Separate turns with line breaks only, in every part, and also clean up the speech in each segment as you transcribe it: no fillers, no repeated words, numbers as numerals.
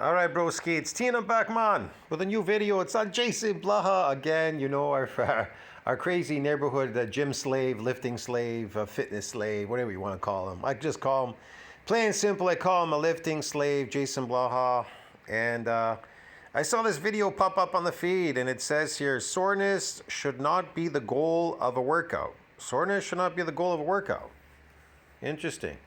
All right, broski, it's Tina back, man, with a new video. It's on JasonBlaha again. You know, our crazy neighborhood gym slave, lifting slave, fitness slave, whatever you want to call him. I just call him, plain and simple, I call him a lifting slave, JasonBlaha. And I saw this video pop up on the feed, and it says here, soreness should not be the goal of a workout. Soreness should not be the goal of a workout. Interesting.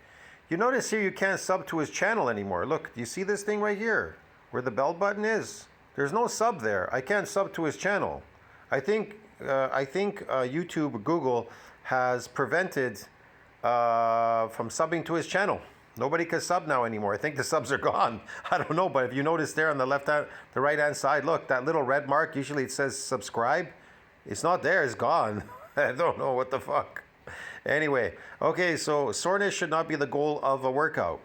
You notice here you can't sub to his channel anymore. Look, do you see this thing right here where the bell button is? There's no sub there. I can't sub to his channel. I think YouTube, Google has prevented from subbing to his channel. Nobody can sub now anymore. I think the subs are gone. I don't know, but if you notice there on the the right hand side, look, that little red mark, usually it says subscribe. It's not there, it's gone. I don't know what the fuck. Anyway, okay, so soreness should not be the goal of a workout.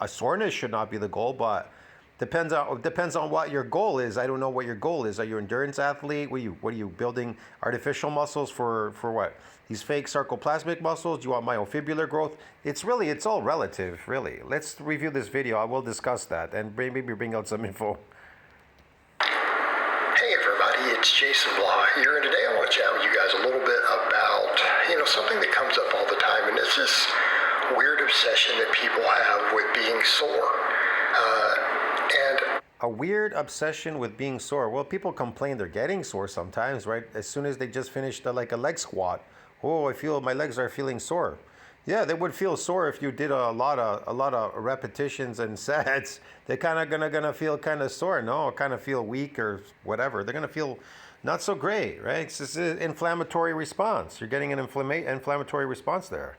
Soreness should not be the goal, but depends on what your goal is. I don't know what your goal is. Are you an endurance athlete? What are you building artificial muscles for what? These fake sarcoplasmic muscles? Do you want myofibrillar growth? It's all relative, really. Let's review this video. I will discuss that and maybe bring out some info.
Hey everybody, it's JasonBlaha here, and today I want to chat with you guys a little bit about, something that comes up all the time, and it's this weird obsession that people have with being sore.
A weird obsession with being sore. Well, people complain they're getting sore sometimes, right? As soon as they just finished like a leg squat. Oh, I feel my legs are feeling sore. Yeah, they would feel sore if you did a lot of repetitions and sets. They're kind of gonna feel kind of sore, no? Kind of feel weak or whatever. They're gonna feel not so great, right? It's just an inflammatory response. You're getting an inflammatory response there.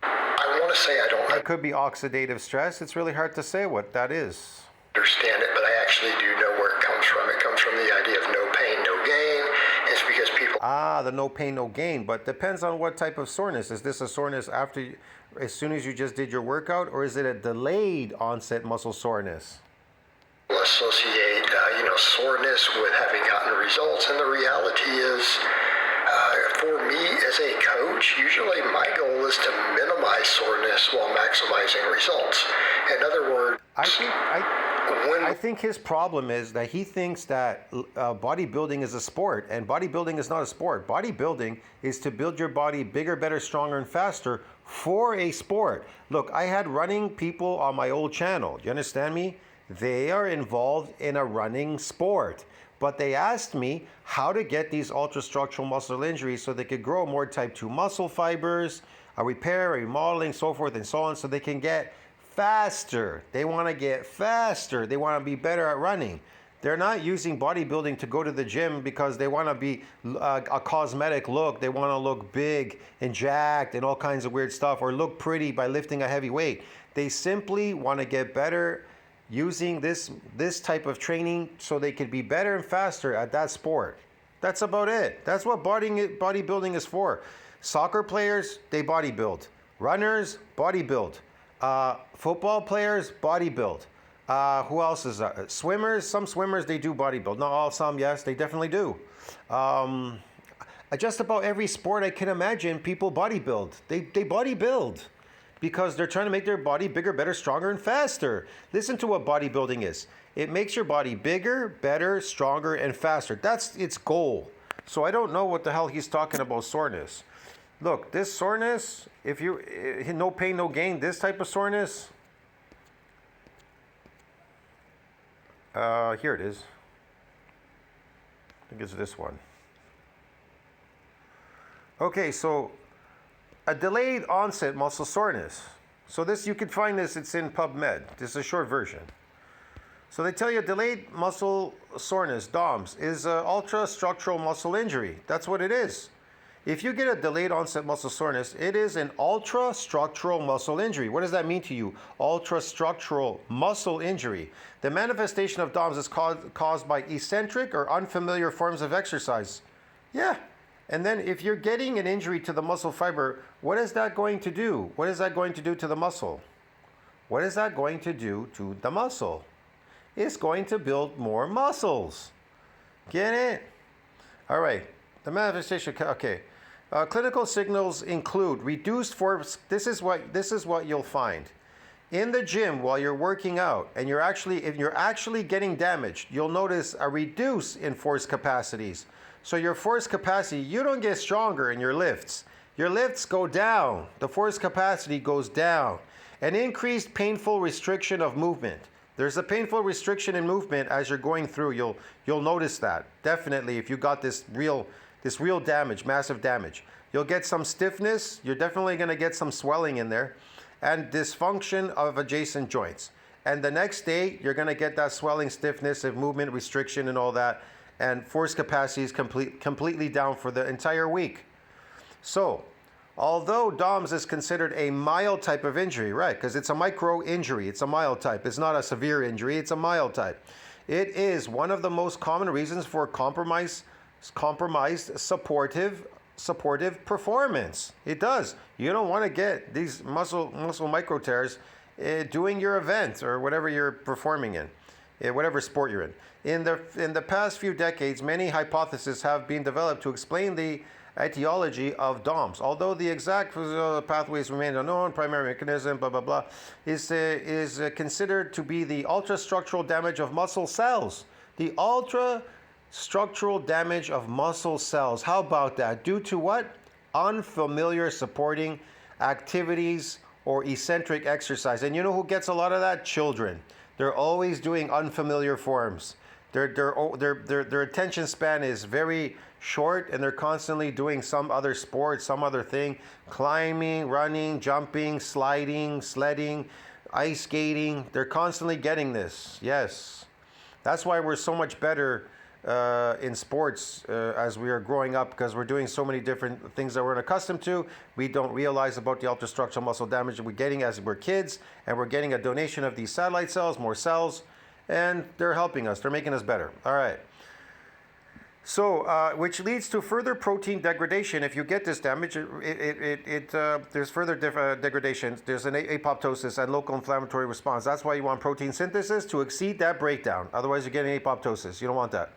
I want to say
That could be oxidative stress. It's really hard to say what that is.
Understand it, but I actually do know where it comes from. It comes from the idea of no pain, no gain. It's because people...
the no pain, no gain, but depends on what type of soreness. Is this a soreness as soon as you just did your workout, or is it a delayed onset muscle soreness?
Associate, soreness with having gotten results, and the reality is, for me as a coach, usually my goal is to minimize soreness while maximizing results. In other words,
I think his problem is that he thinks that bodybuilding is a sport, and bodybuilding is not a sport. Bodybuilding is to build your body bigger, better, stronger, and faster for a sport. Look, I had running people on my old channel. Do you understand me? They are involved in a running sport. But they asked me how to get these ultra-structural muscle injuries so they could grow more type 2 muscle fibers, a repair, a remodeling, so forth and so on, so they can get faster. They want to get faster. They want to be better at running. They're not using bodybuilding to go to the gym because they want to be a cosmetic look. They want to look big and jacked and all kinds of weird stuff, or look pretty by lifting a heavy weight. They simply want to get better using this type of training so they could be better and faster at that sport. That's about it. That's what bodybuilding is for. Soccer players, they bodybuild. Runners, bodybuild. Football players, bodybuild. Who else is that? Swimmers, some swimmers, they do bodybuild. Not all, some, yes, they definitely do. Just about every sport I can imagine, people bodybuild. They bodybuild because they're trying to make their body bigger, better, stronger, and faster. Listen to what bodybuilding is. It makes your body bigger, better, stronger, and faster. That's its goal. So I don't know what the hell he's talking about soreness. Look, this soreness, if you, no pain, no gain, this type of soreness, here it is. I think it's this one. Okay, so a delayed onset muscle soreness. So this, you could find this, it's in PubMed. This is a short version. So they tell you delayed muscle soreness, DOMS, is an ultra-structural muscle injury. That's what it is. If you get a delayed onset muscle soreness, it is an ultra-structural muscle injury. What does that mean to you? Ultra-structural muscle injury. The manifestation of DOMS is caused by eccentric or unfamiliar forms of exercise. Yeah. And then if you're getting an injury to the muscle fiber, what is that going to do? What is that going to do to the muscle? What is that going to do to the muscle? It's going to build more muscles. Get it? All right. The manifestation, okay. Clinical signals include reduced force. This is what you'll find. in the gym while you're working out and if you're actually getting damaged, you'll notice a reduce in force capacities. So your force capacity, you don't get stronger in your lifts. Your lifts go down. The force capacity goes down. An increased painful restriction of movement. There's a painful restriction in movement as you're going through. You'll notice that. Definitely if you got this real damage, massive damage. You'll get some stiffness. You're definitely going to get some swelling in there and dysfunction of adjacent joints. And the next day, you're going to get that swelling, stiffness, and movement restriction and all that. And force capacity is completely down for the entire week. So, although DOMS is considered a mild type of injury, right, because it's a micro injury, it's a mild type. It's not a severe injury, it's a mild type. It is one of the most common reasons for compromised supportive performance. It does. You don't want to get these muscle micro tears doing your event or whatever you're performing in, whatever sport you're in. In the past few decades, many hypotheses have been developed to explain the etiology of DOMS. Although the exact pathways remain unknown, primary mechanism, blah, blah, blah, is considered to be the ultrastructural damage of muscle cells. The ultrastructural damage of muscle cells. How about that? Due to what? Unfamiliar supporting activities or eccentric exercise. And you know who gets a lot of that? Children. They're always doing unfamiliar forms. Their attention span is very short and they're constantly doing some other sport, some other thing, climbing, running, jumping, sliding, sledding, ice skating. They're constantly getting this. Yes. That's why we're so much better in sports as we are growing up, because we're doing so many different things that we're accustomed to. We don't realize about the ultrastructural muscle damage that we're getting as we're kids, and we're getting a donation of these satellite cells, more cells, and they're helping us. They're making us better. All right. So, which leads to further protein degradation. If you get this damage, there's further degradation. There's an apoptosis and local inflammatory response. That's why you want protein synthesis to exceed that breakdown. Otherwise, you're getting apoptosis. You don't want that.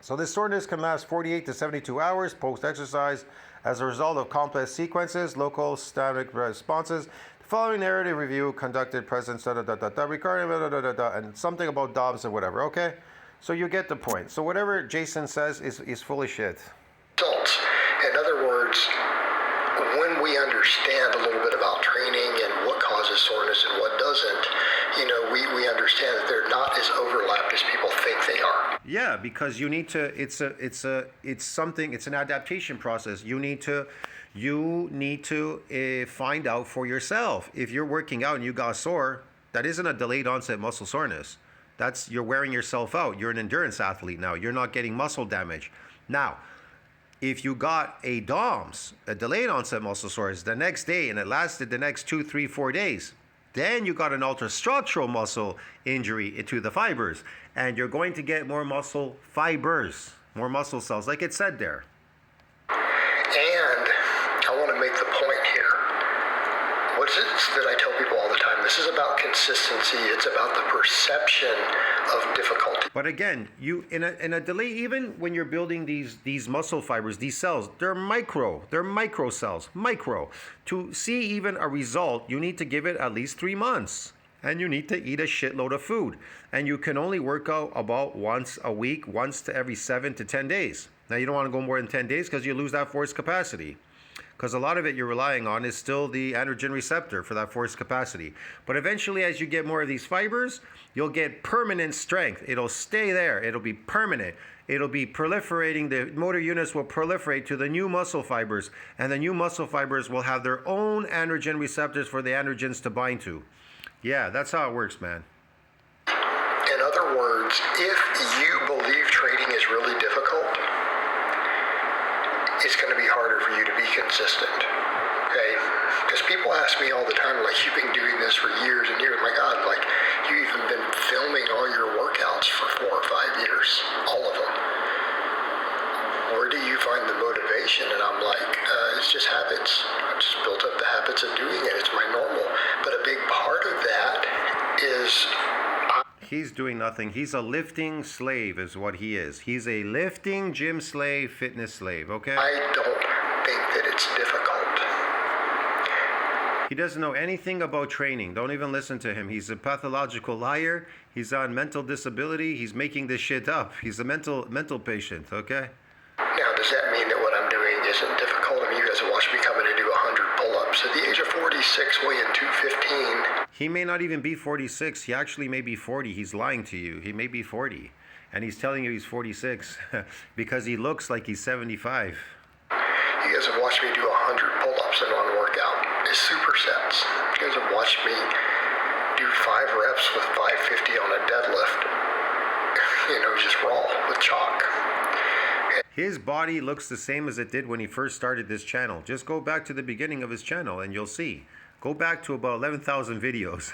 So this soreness can last 48 to 72 hours post-exercise as a result of complex sequences, local static responses. The following narrative review conducted present regarding and something about DOMS and whatever. Okay, so you get the point. So whatever Jason says is full of shit.
Results. In other words, when we understand a little bit about training and what causes soreness and what doesn't, we understand that they're not as overlapped as people think they are.
Yeah, because you need to. It's an adaptation process. You need to find out for yourself. If you're working out and you got sore, that isn't a delayed onset muscle soreness. You're wearing yourself out. You're an endurance athlete now. You're not getting muscle damage. Now, if you got a DOMS, a delayed onset muscle soreness, the next day and it lasted the next 2, 3, 4 days, then you got an ultrastructural muscle injury into the fibers, and you're going to get more muscle fibers, more muscle cells, like it said there.
And I want to make the point here. What is it that I tell people all the time? This is about consistency. It's about the perception of difficulty.
But again, you in a delay, even when you're building these muscle fibers, these cells, they're micro cells, micro. To see even a result, you need to give it at least 3 months. And you need to eat a shitload of food. And you can only work out about once a week, once to every 7 to 10 days. Now, you don't want to go more than 10 days because you lose that force capacity. Because a lot of it you're relying on is still the androgen receptor for that force capacity. But eventually, as you get more of these fibers, you'll get permanent strength. It'll stay there. It'll be permanent. It'll be proliferating. The motor units will proliferate to the new muscle fibers. And the new muscle fibers will have their own androgen receptors for the androgens to bind to. Yeah, that's how it works, man.
In other words, if you believe trading is really difficult, it's going to be harder for you to be consistent, okay? Because people ask me all the time, like, you've been doing this for years and years. My God, like, you've even been filming all your workouts for 4 or 5 years, all of them. Where do you find the motivation? And I'm like, it's just habits. I've just built up the habits of doing it. It's my normal. But a big part of that is...
He's doing nothing. He's a lifting slave is what he is. He's a lifting gym slave, fitness slave, okay?
I don't think that it's difficult.
He doesn't know anything about training. Don't even listen to him. He's a pathological liar. He's on mental disability. He's making this shit up. He's a mental patient, okay?
Now, does that mean that what I'm doing isn't difficult? I mean, you guys have watched me come in and do 100 pull-ups. At the age of 46, weighing 215.
He may not even be 46. He actually may be 40. He's lying to you. He may be 40. And he's telling you he's 46 because he looks like he's 75.
You guys have watched me do 100 pull-ups in one workout. It's supersets. You guys have watched me do 5 reps with 550 on a deadlift. Just raw with chalk.
His body looks the same as it did when he first started this channel. Just go back to the beginning of his channel and you'll see. Go back to about 11,000 videos.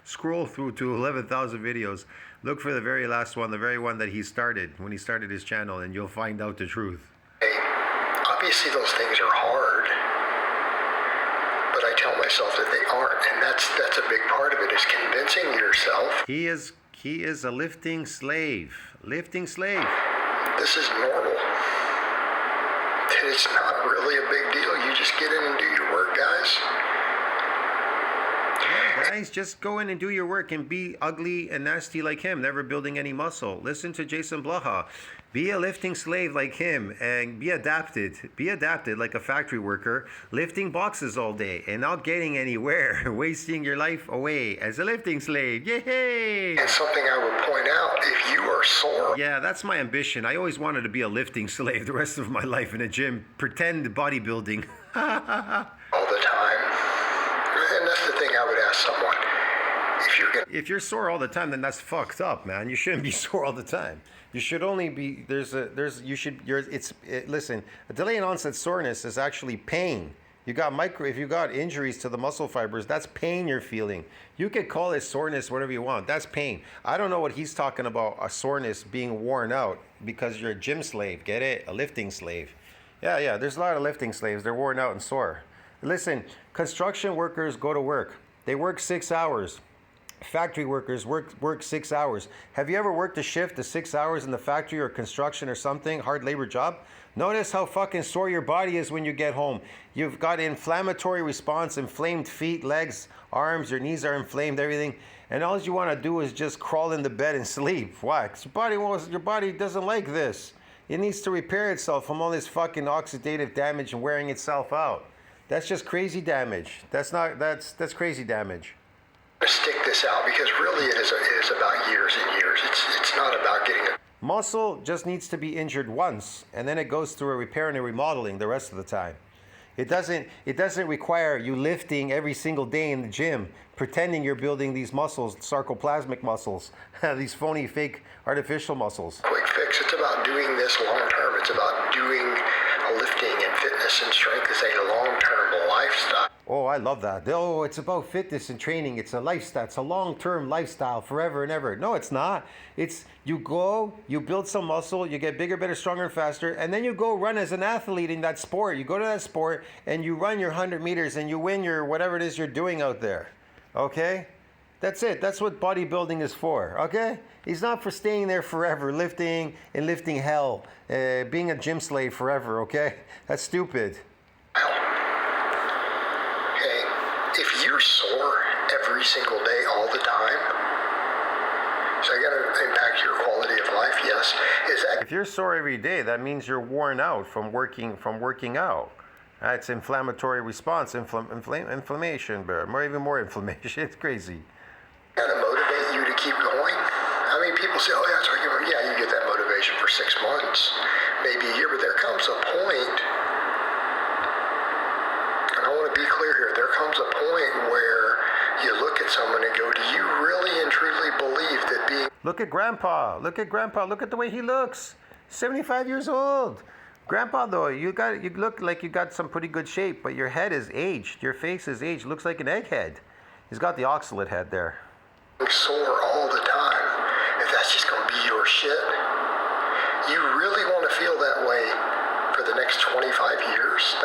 Scroll through to 11,000 videos. Look for the very last one, the very one that he started when he started his channel, and you'll find out the truth.
Hey, obviously those things are hard, but I tell myself that they aren't, and that's a big part of it, is convincing yourself.
He is a lifting slave. Lifting slave.
This is normal. And it's not really a big deal. You just get in and do your work, guys.
Yeah, guys, just go in and do your work and be ugly and nasty like him, never building any muscle. Listen to JasonBlaha. Be a lifting slave like him and be adapted. Be adapted like a factory worker, lifting boxes all day and not getting anywhere, wasting your life away as a lifting slave. Yay!
And something I would point out, if you are sore.
Yeah, that's my ambition. I always wanted to be a lifting slave the rest of my life in a gym, pretend bodybuilding.
All the time. And that's the thing I would ask someone.
If you're sore all the time, then that's fucked up, man. You shouldn't be sore all the time. You should only be listen, a delay in onset soreness is actually pain. If you got injuries to the muscle fibers, that's pain you're feeling. You could call it soreness, whatever you want. That's pain. I don't know what he's talking about, a soreness being worn out because you're a gym slave. Get it? A lifting slave. Yeah, there's a lot of lifting slaves. They're worn out and sore. Listen, construction workers go to work. They work 6 hours. Factory workers work 6 hours. Have you ever worked a shift of 6 hours in the factory or construction or something, hard labor job? Notice how fucking sore your body is when you get home. You've got inflammatory response, inflamed feet, legs, arms, your knees are inflamed, everything. And all you want to do is just crawl into bed and sleep. Why? 'Cause your body doesn't like this. It needs to repair itself from all this fucking oxidative damage and wearing itself out. That's just crazy damage. That's crazy damage.
Stick this out because really it is about years and years. It's not about getting a
muscle just needs to be injured once, and then it goes through a repair and a remodeling the rest of the time. It doesn't require you lifting every single day in the gym, pretending you're building these muscles, sarcoplasmic muscles, these phony, fake, artificial muscles.
Quick fix. It's about doing this long term. It's about doing lifting and fitness and strength as a long-term lifestyle.
Oh, I love that. Oh, it's about fitness and training. It's a lifestyle. It's a long-term lifestyle forever and ever. No, it's not. It's you go, you build some muscle, you get bigger, better, stronger, and faster, and then you go run as an athlete in that sport. You go to that sport and you run your 100 meters and you win your whatever it is you're doing out there. Okay? That's it. That's what bodybuilding is for. Okay? It's not for staying there forever, lifting and lifting hell, being a gym slave forever. Okay? That's stupid.
If you're sore every single day, all the time, so I gotta impact your quality of life. Yes,
if you're sore every day, that means you're worn out from working out. It's inflammatory response, inflammation, even more inflammation. It's crazy.
Gotta motivate you to keep going. I mean, people say, "Oh, yeah, sorry, yeah, you get that motivation for 6 months, maybe a year," but there comes a point. I want to be clear here. There comes a point where you look at someone and go, do you really and truly believe that being...
Look at Grandpa. Look at Grandpa. Look at the way he looks. 75 years old. Grandpa, though, you look like you got some pretty good shape, but your head is aged. Your face is aged. Looks like an egghead. He's got the oxalate head there.
Sore all the time. If that's just going to be your shit, you really want to feel that way for the next 25 years?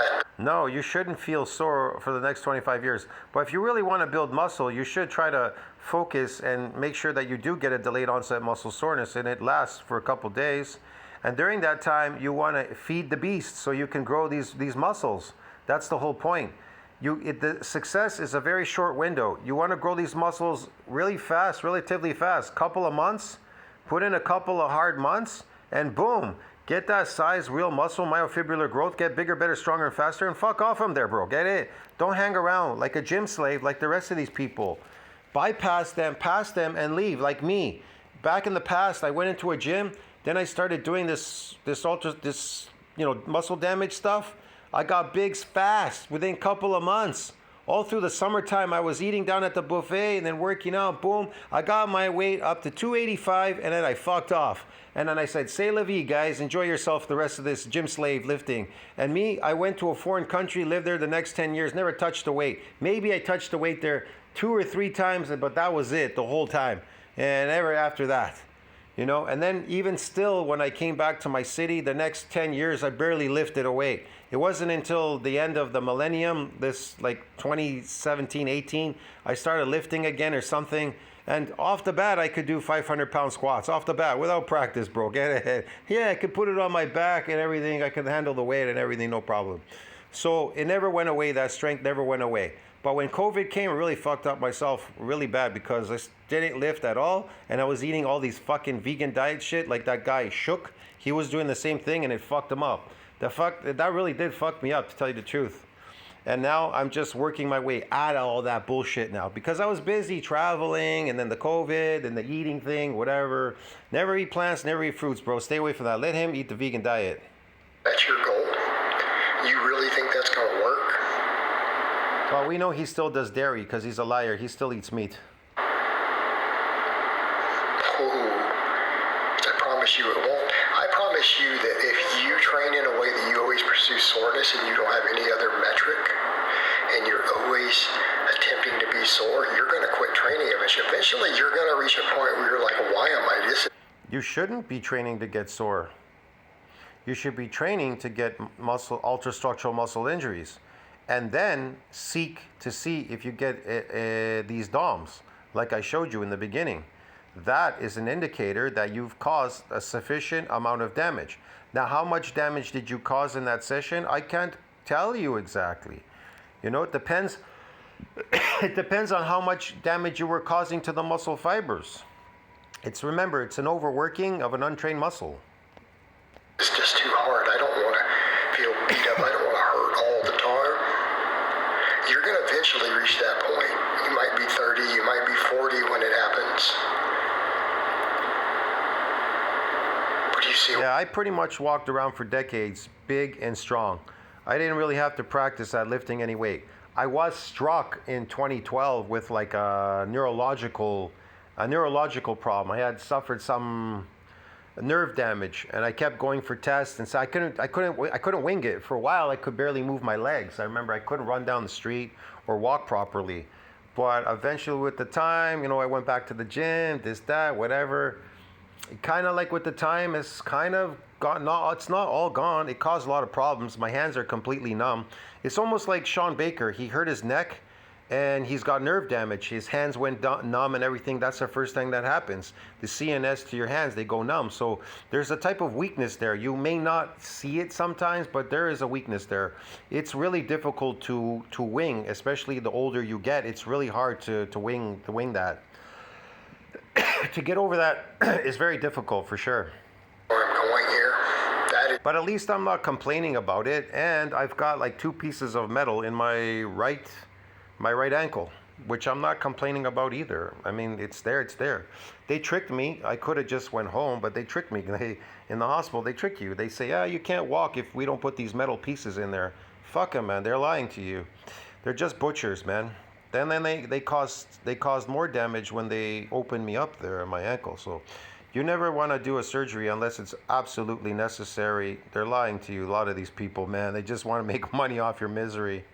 No, you shouldn't feel sore for the next 25 years. But if you really want to build muscle, you should try to focus and make sure that you do get a delayed onset muscle soreness and it lasts for a couple days. And during that time, you want to feed the beast so you can grow these muscles. That's the whole point. The success is a very short window. You want to grow these muscles really fast, relatively fast. Couple of months, put in a couple of hard months, and boom, get that size, real muscle, myofibrillar growth, get bigger, better, stronger, and faster, and fuck off from there, bro. Get it? Don't hang around like a gym slave like the rest of these people. Bypass them, pass them, and leave like me. Back in the past, I went into a gym, then I started doing this muscle damage stuff. I got big fast within a couple of months. All through the summertime, I was eating down at the buffet and then working out. Boom, I got my weight up to 285, and then I fucked off. And then I said, "C'est la vie, guys. Enjoy yourself the rest of this gym slave lifting." And me, I went to a foreign country, lived there the next 10 years, never touched the weight. Maybe I touched the weight there 2 or 3 times, but that was it the whole time. And ever after that. And then even still, when I came back to my city, the next 10 years, I barely lifted a weight. It wasn't until the end of the millennium, this like 2017, 18, I started lifting again or something. And off the bat, I could do 500-pound squats. Off the bat, without practice, bro. Get ahead. Yeah, I could put it on my back and everything. I could handle the weight and everything, no problem. So it never went away. That strength never went away. But when COVID came, I really fucked up myself really bad because I didn't lift at all. And I was eating all these fucking vegan diet shit like that guy Shook. He was doing the same thing and it fucked him up. That really did fuck me up, to tell you the truth. And now I'm just working my way out of all that bullshit now because I was busy traveling and then the COVID and the eating thing, whatever. Never eat plants, never eat fruits, bro. Stay away from that. Let him eat the vegan diet.
That's your goal? You really think that's going to work?
Well, we know he still does dairy because he's a liar. He still eats meat.
Oh, I promise you it won't. I promise you that if you train in a way that you always pursue soreness and you don't have any other metric, and you're always attempting to be sore, you're going to quit training eventually. Eventually, you're going to reach a point where you're like, why am I this?
You shouldn't be training to get sore. You should be training to get ultrastructural muscle injuries. And then seek to see if you get these DOMs, like I showed you in the beginning. That is an indicator that you've caused a sufficient amount of damage. Now, how much damage did you cause in that session? I can't tell you exactly. It depends. It depends on how much damage you were causing to the muscle fibers. Remember, it's an overworking of an untrained muscle.
It's just too hard. I don't want to feel beat up. I don't want to hurt all the time. You're going to eventually reach that point. You might be 30, you might be 40 when it happens. But you see...
Yeah, I pretty much walked around for decades, big and strong. I didn't really have to practice at lifting any weight. I was struck in 2012 with like a neurological problem. I had suffered some nerve damage, and I kept going for tests, and so I couldn't wing it. For a while, I could barely move my legs. I remember I couldn't run down the street or walk properly. But eventually, with the time, I went back to the gym, this, that, whatever. Kind of like with the time, it's kind of gone. No, it's not all gone. It caused a lot of problems. My hands are completely numb. It's almost like Sean Baker. He hurt his neck, and he's got nerve damage. His hands went numb and everything. That's the first thing that happens. The CNS to your hands, they go numb. So there's a type of weakness there. You may not see it sometimes, but there is a weakness there. It's really difficult to wing, especially the older you get. It's really hard to wing that. To get over that is very difficult for sure.
Where I'm going here,
but at least I'm not complaining about it, and I've got like 2 pieces of metal in my right ankle, which I'm not complaining about either. I mean, it's there. They tricked me. I could have just went home, but they tricked me. In the hospital, they trick you. They say, you can't walk if we don't put these metal pieces in there. Fuck them, man. They're lying to you. They're just butchers, man. Then they caused more damage when they opened me up there on my ankle. So you never want to do a surgery unless it's absolutely necessary. They're lying to you, a lot of these people, man. They just want to make money off your misery.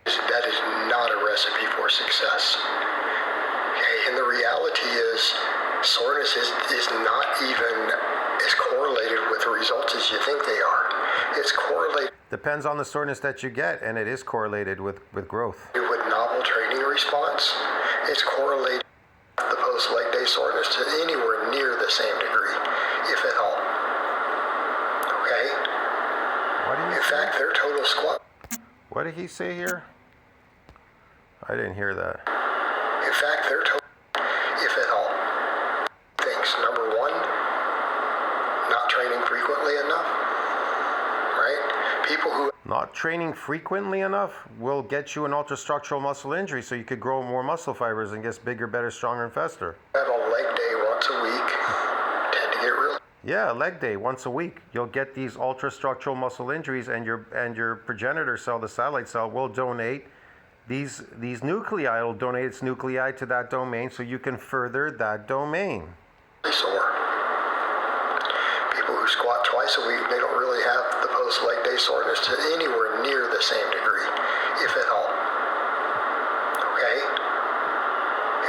That is not a recipe for success. Okay, and the reality is soreness is not even as correlated with the results as you think they are. It's correlated.
Depends on the soreness that you get, and it is correlated with growth.
With novel training response, it's correlated with the post-leg day soreness to anywhere near the same degree, if at all. Okay?
What did he
In
say?
fact, their total squat.
What did he say here? I didn't hear that.
In fact, they're told, if at all, things. Number one, not training frequently enough, right? People who
Not training frequently enough will get you an ultrastructural muscle injury, so you could grow more muscle fibers and get bigger, better, stronger, and faster.
have a leg day once a week tend to get real.
Yeah, leg day once a week. You'll get these ultrastructural muscle injuries, and your progenitor cell, the satellite cell, will donate these nuclei. It'll donate its nuclei to that domain, so you can further that domain.
Sore. People who squat twice a week, they don't really have the post leg day soreness to anywhere near the same degree, if at all. Okay?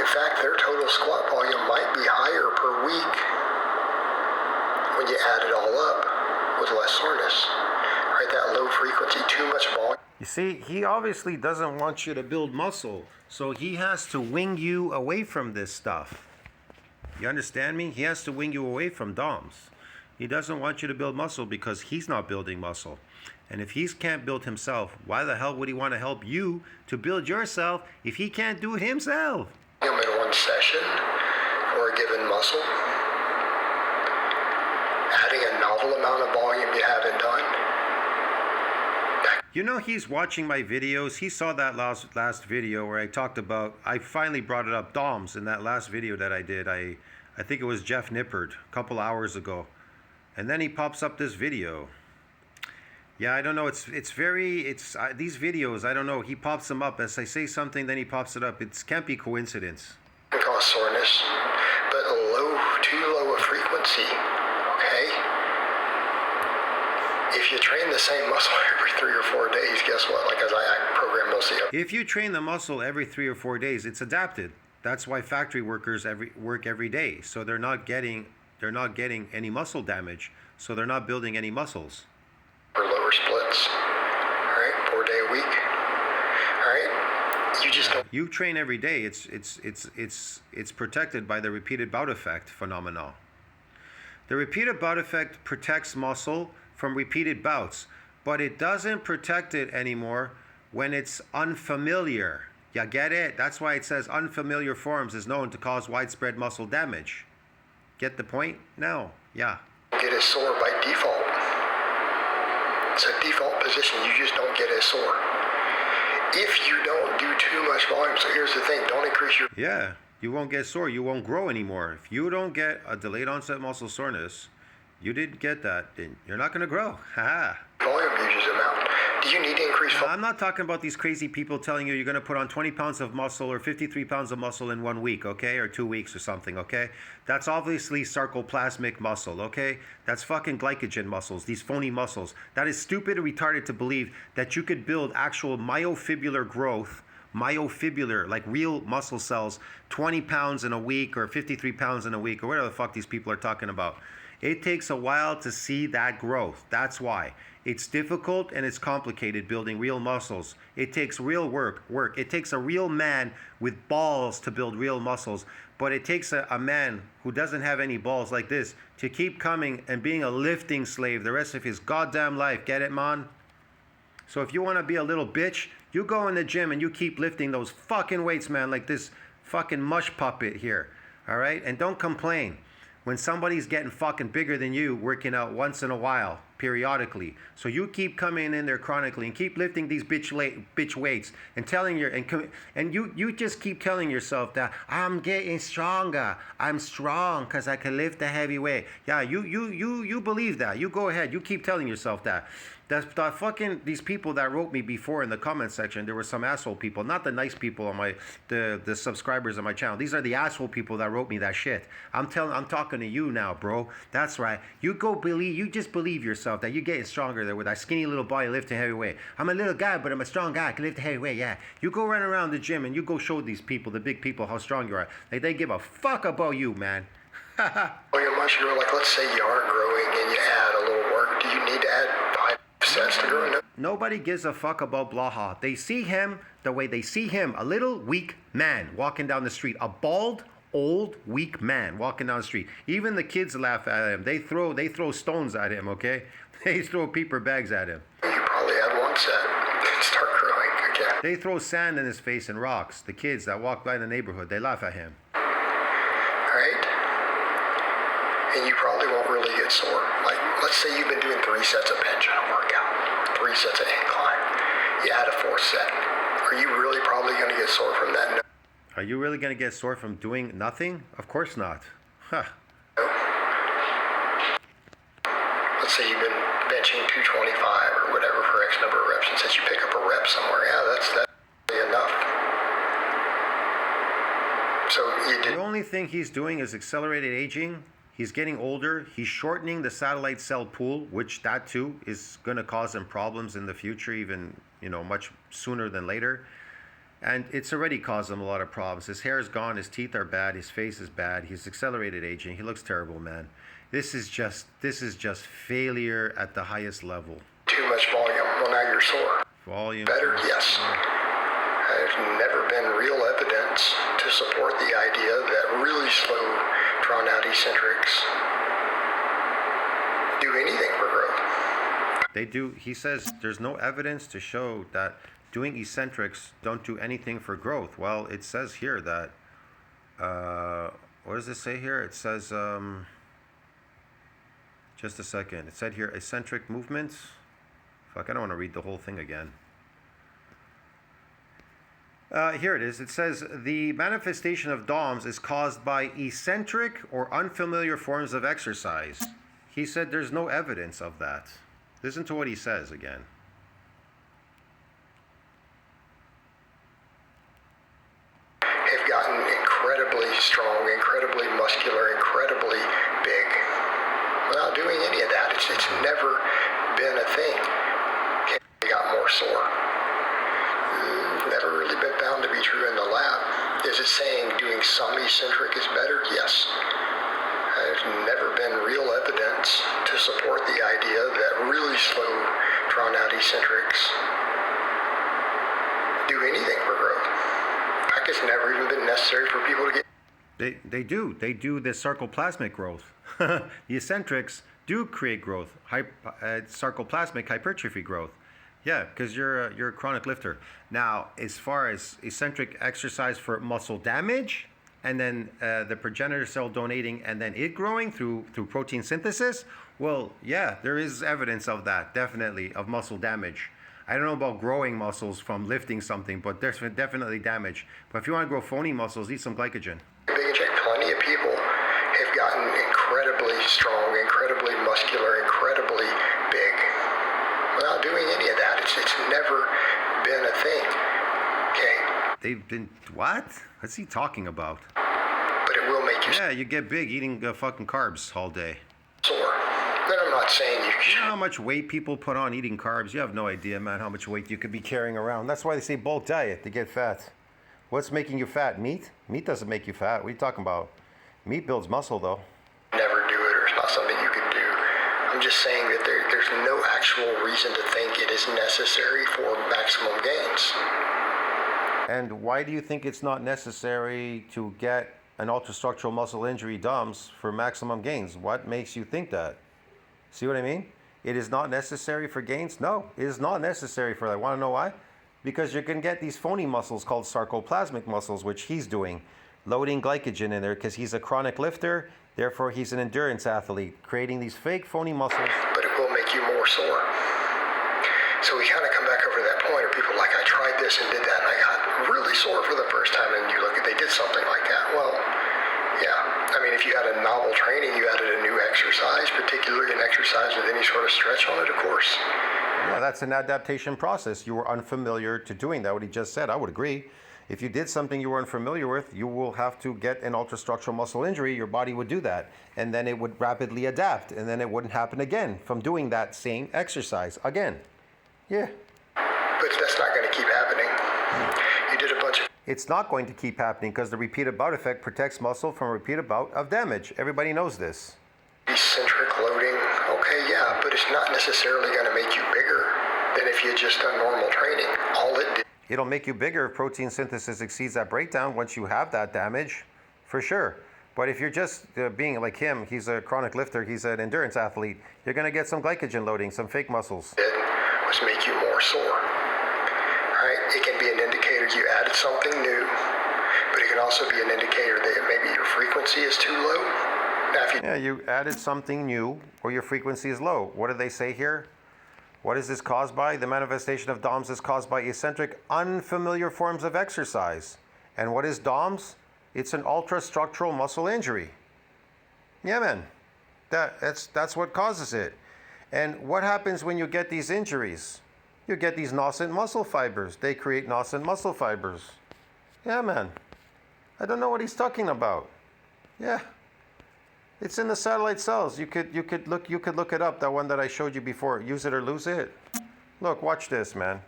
In fact, their total squat volume might be higher per week when you add it all up with less soreness. Right? That low frequency, too much volume.
You see, he obviously doesn't want you to build muscle, so he has to wing you away from this stuff. You understand me? He has to wing you away from DOMs. He doesn't want you to build muscle because he's not building muscle. And if he can't build himself, why the hell would he want to help you to build yourself if he can't do it himself?
In one session for a given muscle, adding a novel amount of volume you haven't done.
You know, he's watching my videos. He saw that last video where I talked about, I finally brought it up, DOMs, in that last video that I did. I think it was Jeff Nippard a couple hours ago. And then he pops up this video. Yeah, I don't know. These videos, I don't know. He pops them up. As I say something, then he pops it up. It can't be coincidence.
Can cause soreness, but too low a frequency, okay? If you train the same muscle every 3 or 4 days, guess what? Like as I program most of you.
If you train the muscle every 3 or 4 days, it's adapted. That's why factory workers work every day. So they're not getting any muscle damage. So they're not building any muscles.
For lower splits, all right? 4 day a week, all right? You just don't.
You train every day. It's protected by the repeated bout effect phenomenon. The repeated bout effect protects muscle from repeated bouts, but it doesn't protect it anymore when it's unfamiliar. You get it? That's why it says unfamiliar forms is known to cause widespread muscle damage. Get the point? No. Yeah.
Get as sore by default. It's a default position. You just don't get as sore. If you don't do too much volume, so here's the thing, don't increase your...
Yeah, you won't get sore. You won't grow anymore. If you don't get a delayed onset muscle soreness, you didn't get that, then you're not going to grow. Ha
volume uses amount. Do you need to increase volume?
I'm not talking about these crazy people telling you you're going to put on 20 pounds of muscle or 53 pounds of muscle in 1 week, okay? Or 2 weeks or something, okay? That's obviously sarcoplasmic muscle, okay? That's fucking glycogen muscles, these phony muscles. That is stupid and retarded to believe that you could build actual myofibrillar growth, myofibrillar, like real muscle cells, 20 pounds in a week or 53 pounds in a week or whatever the fuck these people are talking about. It takes a while to see that growth. That's why. It's difficult and it's complicated building real muscles. It takes real work. It takes a real man with balls to build real muscles. But it takes a man who doesn't have any balls like this to keep coming and being a lifting slave the rest of his goddamn life. Get it, man? So if you want to be a little bitch, you go in the gym and you keep lifting those fucking weights, man, like this fucking mush puppet here. All right? And don't complain when somebody's getting fucking bigger than you working out once in a while, periodically. So you keep coming in there chronically and keep lifting these bitch weights and telling you just keep telling yourself that I'm getting stronger. I'm strong because I can lift a heavy weight. Yeah, you believe that. You go ahead. You keep telling yourself that. The fucking these people that wrote me before in the comment section, there were some asshole people, not the nice people on the subscribers on my channel. These are the asshole people that wrote me that shit. I'm talking to you now, bro. That's right. You just believe yourself that you're getting stronger there with that skinny little body lifting heavy weight. I'm a little guy, but I'm a strong guy. I can lift a heavy weight. Yeah. You go run around the gym and you go show these people, the big people, how strong you are. Like they give a fuck about you, man.
Once you're like, let's say you aren't growing and you add a little work, do you need to add 5 sets to grow? No.
Nobody gives a fuck about Blaha. They see him the way they see him, a little weak man walking down the street, a bald, old, weak man walking down the street. Even the kids laugh at him. They throw stones at him, okay? They throw paper bags at him.
You probably add 1 set and start growing again.
They throw sand in his face and rocks. The kids that walk by in the neighborhood, they laugh at him.
Right? And you probably won't really get sore. Like, let's say you've been doing 3 sets of bench in a workout, 3 sets of incline. You add a 4th set. Are you really probably going to get sore from that? No.
Are you really going to get sore from doing nothing? Of course not. Huh.
Let's say you've been benching 225 or whatever for X number of reps, and since you pick up a rep somewhere, yeah, that's really enough. So you did.
The only thing he's doing is accelerated aging. He's getting older. He's shortening the satellite cell pool, which that too is going to cause him problems in the future, even much sooner than later. And it's already caused him a lot of problems. His hair is gone. His teeth are bad. His face is bad. He's accelerated aging. He looks terrible, man. This is just failure at the highest level.
Too much volume. Well, now you're sore.
Volume.
Better, yes. There's never been real evidence to support the idea that really slow, drawn-out eccentrics do anything for growth.
They do. He says there's no evidence to show that doing eccentrics don't do anything for growth. Well, it says here that, what does it say here? It says, just a second. It said here, eccentric movements. Fuck, I don't want to read the whole thing again. Here it is. It says, the manifestation of DOMS is caused by eccentric or unfamiliar forms of exercise. He said there's no evidence of that. Listen to what he says again.
Have gotten incredibly strong, incredibly muscular, incredibly big. Without doing any of that, it's never been a thing. They got more sore. Never really been found to be true in the lab. Is it saying doing some eccentric is better? Yes. There's never been real evidence to support the idea that really slow, drawn-out eccentrics do anything for growth. In fact, it's never even been necessary for people to get.
They do the sarcoplasmic growth. The eccentrics do create growth, sarcoplasmic hypertrophy growth. Yeah, because you're a chronic lifter. Now, as far as eccentric exercise for muscle damage, and then the progenitor cell donating, and then it growing through protein synthesis, well, yeah, there is evidence of that, definitely, of muscle damage. I don't know about growing muscles from lifting something, but there's definitely damage. But if you want to grow phony muscles, eat some glycogen.
Big and check. Plenty of people have gotten incredibly strong, incredibly muscular, incredibly big. Without doing any of that, it's never been a thing. Okay.
They've been what? What's he talking about?
But it will make you.
Yeah, you get big eating fucking carbs all day.
Sore. Then I'm not saying you should.
You know how much weight people put on eating carbs? You have no idea, man, how much weight you could be carrying around. That's why they say bulk diet, to get fat. What's making you fat? Meat? Meat doesn't make you fat. What are you talking about? Meat builds muscle, though.
Never do it, or it's not something you can do. I'm just saying that there's no actual reason to think it is necessary for maximum gains.
And why do you think it's not necessary to get an ultrastructural muscle injury DOMS for maximum gains? What makes you think that? See what I mean? It is not necessary for gains? No, it is not necessary for that. Want to know why? Because you can get these phony muscles called sarcoplasmic muscles, which he's doing, loading glycogen in there because he's a chronic lifter, therefore he's an endurance athlete, creating these fake phony muscles.
But it will make you more sore. So we kind of come back over that point of people like, I tried this and did that, and I got really sore for the first time, and you look at, they did something like that. Well, yeah. I mean, if you had a novel training, you added a new exercise, particularly an exercise with any sort of stretch on it, of course.
Yeah, that's an adaptation process. You were unfamiliar to doing that, what he just said. I would agree. If you did something you were unfamiliar with, you will have to get an ultrastructural muscle injury. Your body would do that. And then it would rapidly adapt. And then it wouldn't happen again from doing that same exercise again. Yeah.
But that's not going to keep happening. You did a bunch of.
It's not going to keep happening because the repeated bout effect protects muscle from a repeated bout of damage. Everybody knows this.
Eccentric loading, okay, yeah, but it's not necessarily going to make you bigger than if you had just done normal training. All it did.
It'll make you bigger if protein synthesis exceeds that breakdown once you have that damage, for sure. But if you're just being like him, he's a chronic lifter, he's an endurance athlete, you're going to get some glycogen loading, some fake muscles.
Did was make you more sore. Right? It can be an added something new, but it can also be an indicator that maybe your frequency is too low. Now, if you
Yeah, you added something new or your frequency is low. What do they say here? What is this caused by? The manifestation of DOMS is caused by eccentric, unfamiliar forms of exercise. And what is DOMS? It's an ultra-structural muscle injury. Yeah, man. That's what causes it. And what happens when you get these injuries? You get these nascent muscle fibers. They create nascent muscle fibers. Yeah, man. I don't know what he's talking about. Yeah. It's in the satellite cells. You could look it up, that one that I showed you before. Use it or lose it. Look, watch this, man.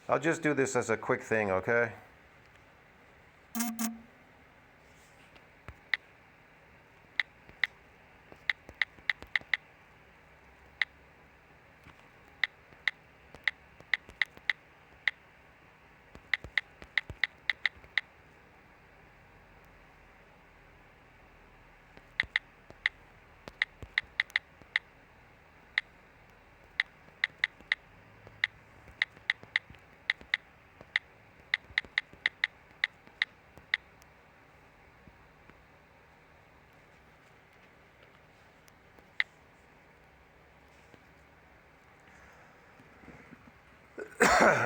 I'll just do this as a quick thing, okay?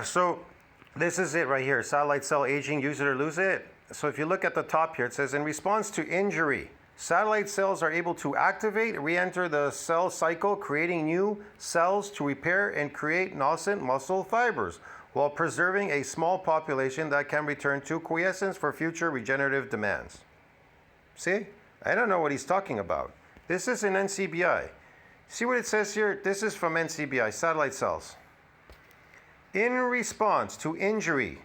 So this is it right here, satellite cell aging, use it or lose it. So if you look at the top here, it says in response to injury, satellite cells are able to activate, re-enter the cell cycle, creating new cells to repair and create nascent muscle fibers, while preserving a small population that can return to quiescence for future regenerative demands. See? I don't know what he's talking about. This is an NCBI. See what it says here? This is from NCBI, satellite cells. In response to injury,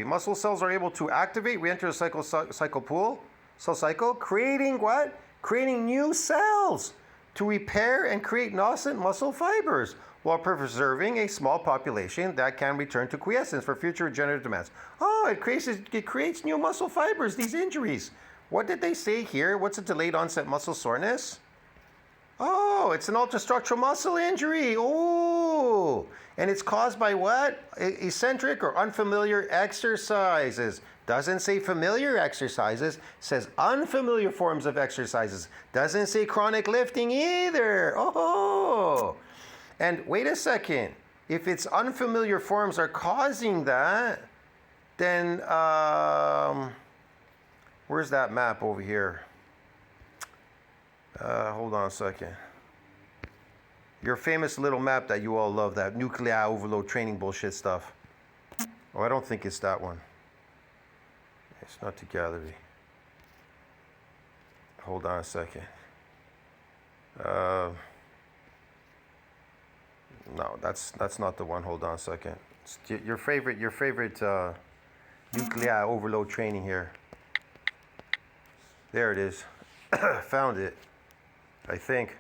muscle cells are able to activate, re-enter the cell cycle, creating what? Creating new cells to repair and create nascent muscle fibers while preserving a small population that can return to quiescence for future regenerative demands. Oh, it creates new muscle fibers, these injuries. What did they say here? What's a delayed onset muscle soreness? Oh, it's an ultrastructural muscle injury. Oh, and it's caused by what? Eccentric or unfamiliar exercises. Doesn't say familiar exercises, says unfamiliar forms of exercises. Doesn't say chronic lifting either. Oh, and wait a second. If it's unfamiliar forms are causing that, then where's that map over here? Hold on a second. Your famous little map that you all love, that nuclear overload training bullshit stuff. Oh, I don't think it's that one. It's not the gallery. Hold on a second. No, that's not the one. Hold on a second. It's your favorite nuclear overload training here. There it is. Found it. I think.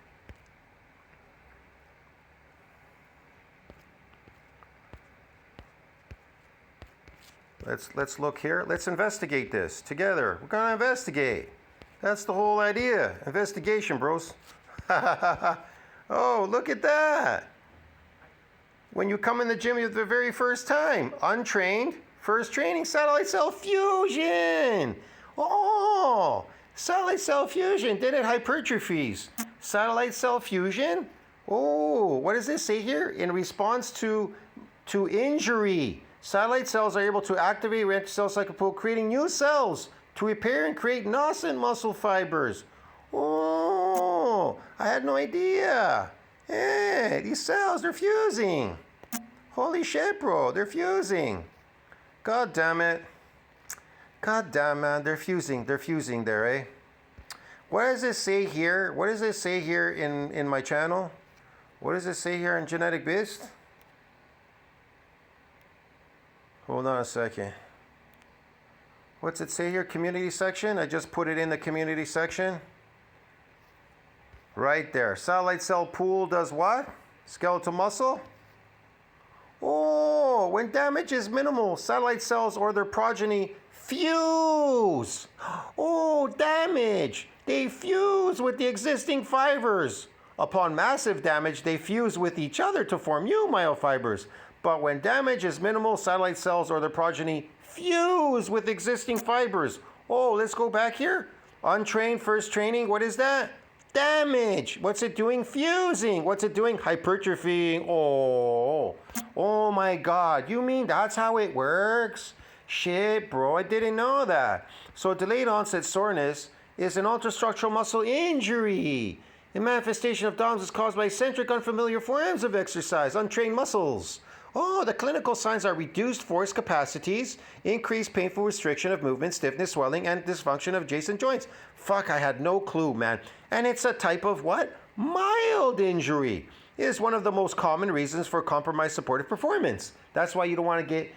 Let's look here. Let's investigate this together. We're gonna investigate. That's the whole idea. Investigation, bros. Oh, look at that. When you come in the gym the very first time, untrained, first training, satellite cell fusion. Oh, satellite cell fusion, then it hypertrophies. Satellite cell fusion. Oh, what does this say here? In response to injury, satellite cells are able to activate re-enter cell cycle pool, creating new cells to repair and create nascent muscle fibers. Oh, I had no idea. Hey, these cells, they're fusing. Holy shit, bro, they're fusing. God damn it. God damn, man, they're fusing there, eh? What does it say here? What does it say here in my channel? What does it say here in Genetic Beast? Hold on a second. What's it say here? Community section? I just put it in the community section. Right there. Satellite cell pool does what? Skeletal muscle? Oh, when damage is minimal, satellite cells or their progeny fuse. Oh, damage. They fuse with the existing fibers. Upon massive damage, they fuse with each other to form new myofibers. But when damage is minimal, satellite cells or their progeny fuse with existing fibers. Oh, let's go back here. Untrained first training, what is that? Damage. What's it doing? Fusing. What's it doing? Hypertrophy. Oh my God. You mean that's how it works? Shit, bro, I didn't know that. So delayed onset soreness is an ultrastructural muscle injury. A manifestation of DOMS is caused by eccentric, unfamiliar forms of exercise, untrained muscles. Oh, the clinical signs are reduced force capacities, increased painful restriction of movement, stiffness, swelling, and dysfunction of adjacent joints. Fuck, I had no clue, man. And it's a type of what? Mild injury. It is one of the most common reasons for compromised supportive performance. That's why you don't want to get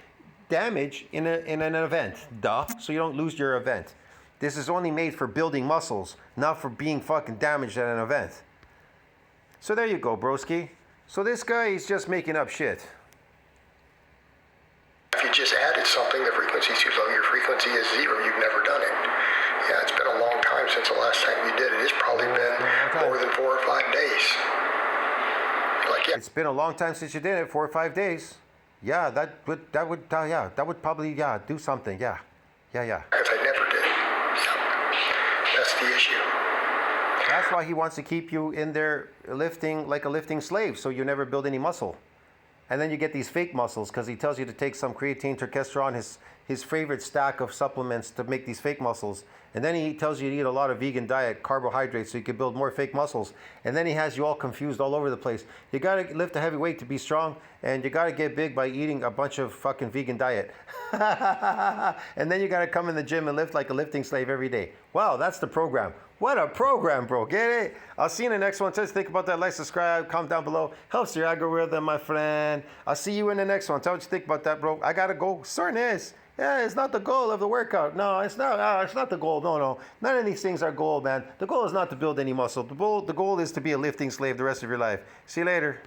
damage in an event. Duh. So you don't lose your event. This is only made for building muscles, not for being fucking damaged at an event. So there you go, broski. So this guy is just making up shit.
If you just added something, the frequency is too low, your frequency is 0, you've never done it. Yeah, it's been a long time since the last time you did it. It's probably been more than 4 or 5 days. You're like, yeah.
It's been a long time since you did it, 4 or 5 days. Yeah, that would probably do something. Yeah.
Because I never did. Yeah. That's the issue.
That's why he wants to keep you in there lifting like a lifting slave, so you never build any muscle. And then you get these fake muscles because he tells you to take some creatine, terkestrol, his favorite stack of supplements to make these fake muscles. And then he tells you to eat a lot of vegan diet, carbohydrates, so you can build more fake muscles. And then he has you all confused all over the place. You got to lift a heavy weight to be strong, and you got to get big by eating a bunch of fucking vegan diet. And then you got to come in the gym and lift like a lifting slave every day. Wow, that's the program. What a program, bro. Get it? I'll see you in the next one. Just think about that. Like, subscribe, comment down below. Helps your algorithm, my friend. I'll see you in the next one. Tell what you think about that, bro. I got to go. Soreness. Yeah, it's not the goal of the workout. No, it's not. It's not the goal. No. None of these things are goal, man. The goal is not to build any muscle. The goal is to be a lifting slave the rest of your life. See you later.